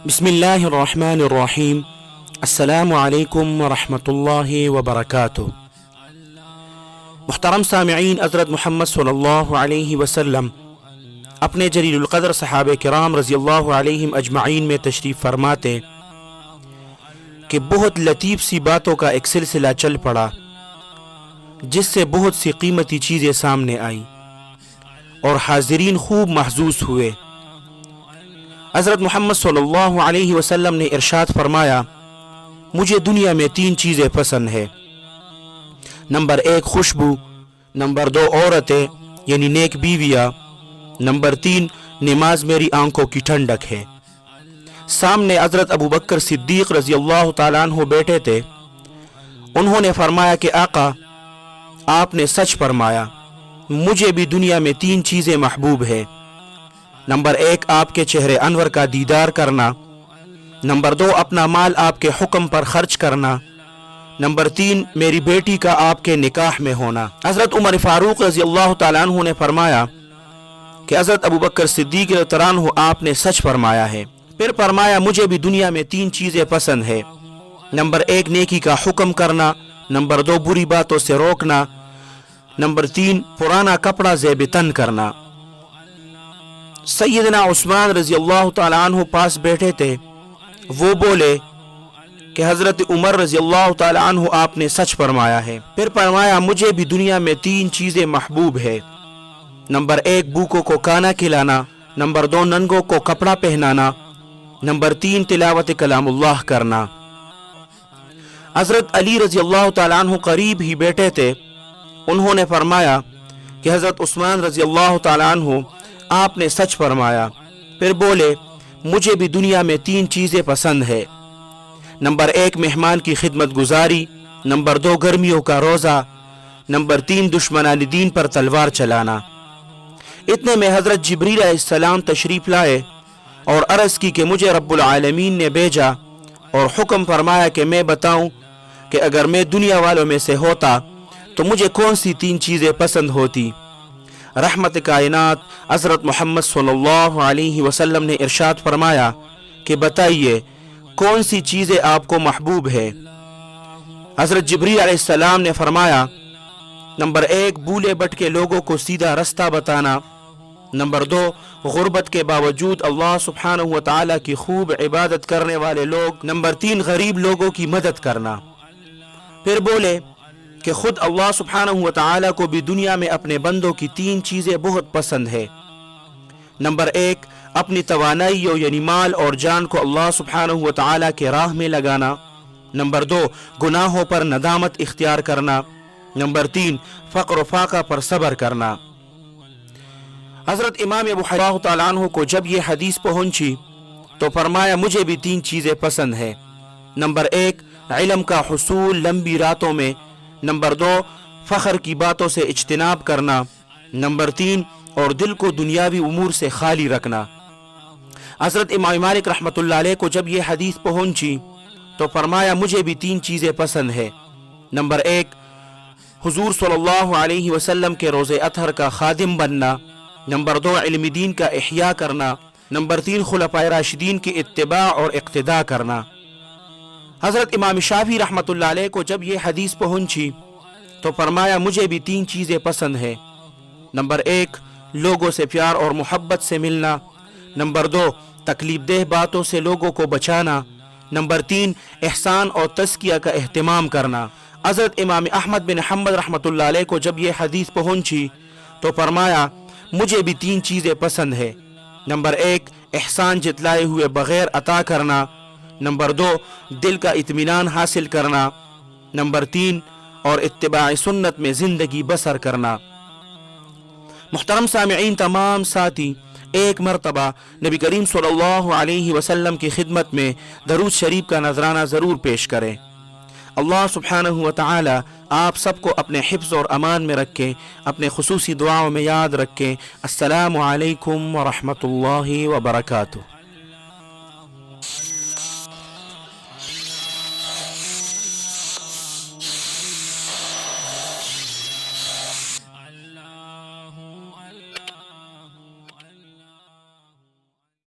بسم اللہ الرحمن الرحیم۔ السلام علیکم ورحمۃ اللہ وبرکاتہ۔ محترم سامعین، حضرت محمد صلی اللہ علیہ وسلم اپنے جلیل القدر صحابہ کرام رضی اللہ علیہم اجمعین میں تشریف فرماتے کہ بہت لطیف سی باتوں کا ایک سلسلہ چل پڑا، جس سے بہت سی قیمتی چیزیں سامنے آئیں اور حاضرین خوب محظوظ ہوئے۔ حضرت محمد صلی اللہ علیہ وسلم نے ارشاد فرمایا، مجھے دنیا میں 3 چیزیں پسند ہے۔ نمبر 1 خوشبو، نمبر 2 عورتیں یعنی نیک بیویاں، نمبر 3 نماز میری آنکھوں کی ٹھنڈک ہے۔ سامنے حضرت ابو بکر صدیق رضی اللہ تعالیٰ عنہ بیٹھے تھے۔ انہوں نے فرمایا کہ آقا، آپ نے سچ فرمایا، مجھے بھی دنیا میں 3 چیزیں محبوب ہے۔ نمبر 1 آپ کے چہرے انور کا دیدار کرنا، نمبر 2 اپنا مال آپ کے حکم پر خرچ کرنا، نمبر 3 میری بیٹی کا آپ کے نکاح میں ہونا۔ حضرت عمر فاروق رضی اللہ تعالیٰ عنہ نے فرمایا کہ حضرت ابو بکر صدیق رضی اللہ عنہ آپ نے سچ فرمایا ہے۔ پھر فرمایا، مجھے بھی دنیا میں 3 چیزیں پسند ہے۔ نمبر 1 نیکی کا حکم کرنا، نمبر 2 بری باتوں سے روکنا، نمبر 3 پرانا کپڑا زیب تن کرنا۔ سیدنا عثمان رضی اللہ تعالیٰ عنہ پاس بیٹھے تھے۔ وہ بولے کہ حضرت عمر رضی اللہ تعالیٰ عنہ آپ نے سچ فرمایا ہے۔ پھر فرمایا، مجھے بھی دنیا میں 3 چیزیں محبوب ہے۔ نمبر 1 بھوکوں کو کھانا کھلانا، نمبر 2 ننگوں کو کپڑا پہنانا، نمبر 3 تلاوت کلام اللہ کرنا۔ حضرت علی رضی اللہ تعالیٰ عنہ قریب ہی بیٹھے تھے۔ انہوں نے فرمایا کہ حضرت عثمان رضی اللہ تعالیٰ عنہ آپ نے سچ فرمایا۔ پھر بولے، مجھے بھی دنیا میں 3 چیزیں پسند ہے۔ نمبر 1 مہمان کی خدمت گزاری، نمبر 2 گرمیوں کا روزہ، نمبر 3 دشمنان دین پر تلوار چلانا۔ اتنے میں حضرت جبریل علیہ السلام تشریف لائے اور عرض کی کہ مجھے رب العالمین نے بھیجا اور حکم فرمایا کہ میں بتاؤں کہ اگر میں دنیا والوں میں سے ہوتا تو مجھے کون سی 3 چیزیں پسند ہوتی۔ رحمت کائنات حضرت محمد صلی اللہ علیہ وسلم نے ارشاد فرمایا کہ بتائیے کون سی چیزیں آپ کو محبوب ہے۔ حضرت جبریل علیہ السلام نے فرمایا، نمبر 1 بھولے بھٹکے لوگوں کو سیدھا رستہ بتانا، نمبر 2 غربت کے باوجود اللہ سبحانہ و تعالیٰ کی خوب عبادت کرنے والے لوگ، نمبر 3 غریب لوگوں کی مدد کرنا۔ پھر بولے کہ خود اللہ سبحانہ و تعالیٰ کو بھی دنیا میں اپنے بندوں کی 3 چیزیں بہت پسند ہے۔ نمبر 1 اپنی توانائیوں یعنی مال اور جان کو اللہ سبحانہ و تعالیٰ کے راہ میں لگانا، نمبر 2 گناہوں پر ندامت اختیار کرنا، نمبر 3 فقر و فاقہ پر صبر کرنا۔ حضرت امام ابو حنیفہ تعالیٰ عنہ کو جب یہ حدیث پہنچی تو فرمایا، مجھے بھی 3 چیزیں پسند ہے۔ نمبر 1 علم کا حصول لمبی راتوں میں، نمبر 2 فخر کی باتوں سے اجتناب کرنا، نمبر 3 اور دل کو دنیاوی امور سے خالی رکھنا۔ حضرت امام مالک رحمۃ اللہ علیہ کو جب یہ حدیث پہنچی تو فرمایا، مجھے بھی 3 چیزیں پسند ہے۔ نمبر 1 حضور صلی اللہ علیہ وسلم کے روزے اطہر کا خادم بننا، نمبر 2 علم دین کا احیاء کرنا، نمبر 3 خلفائے راشدین کی اتباع اور اقتداء کرنا۔ حضرت امام شافعی رحمۃ اللہ علیہ کو جب یہ حدیث پہنچی تو فرمایا، مجھے بھی 3 چیزیں پسند ہے۔ نمبر 1 لوگوں سے پیار اور محبت سے ملنا، نمبر 2 تکلیف دہ باتوں سے لوگوں کو بچانا، نمبر 3 احسان اور تزکیہ کا اہتمام کرنا۔ حضرت امام احمد بن حنبل رحمۃ اللہ علیہ کو جب یہ حدیث پہنچی تو فرمایا، مجھے بھی 3 چیزیں پسند ہے۔ نمبر 1 احسان جتلائے ہوئے بغیر عطا کرنا، نمبر 2 دل کا اطمینان حاصل کرنا، نمبر 3 اور اتباع سنت میں زندگی بسر کرنا۔ محترم سامعین، تمام ساتھی ایک مرتبہ نبی کریم صلی اللہ علیہ وسلم کی خدمت میں درود شریف کا نذرانہ ضرور پیش کریں۔ اللہ سبحانہ و تعالی آپ سب کو اپنے حفظ اور امان میں رکھیں، اپنے خصوصی دعاؤں میں یاد رکھیں۔ السلام علیکم ورحمۃ اللہ وبرکاتہ۔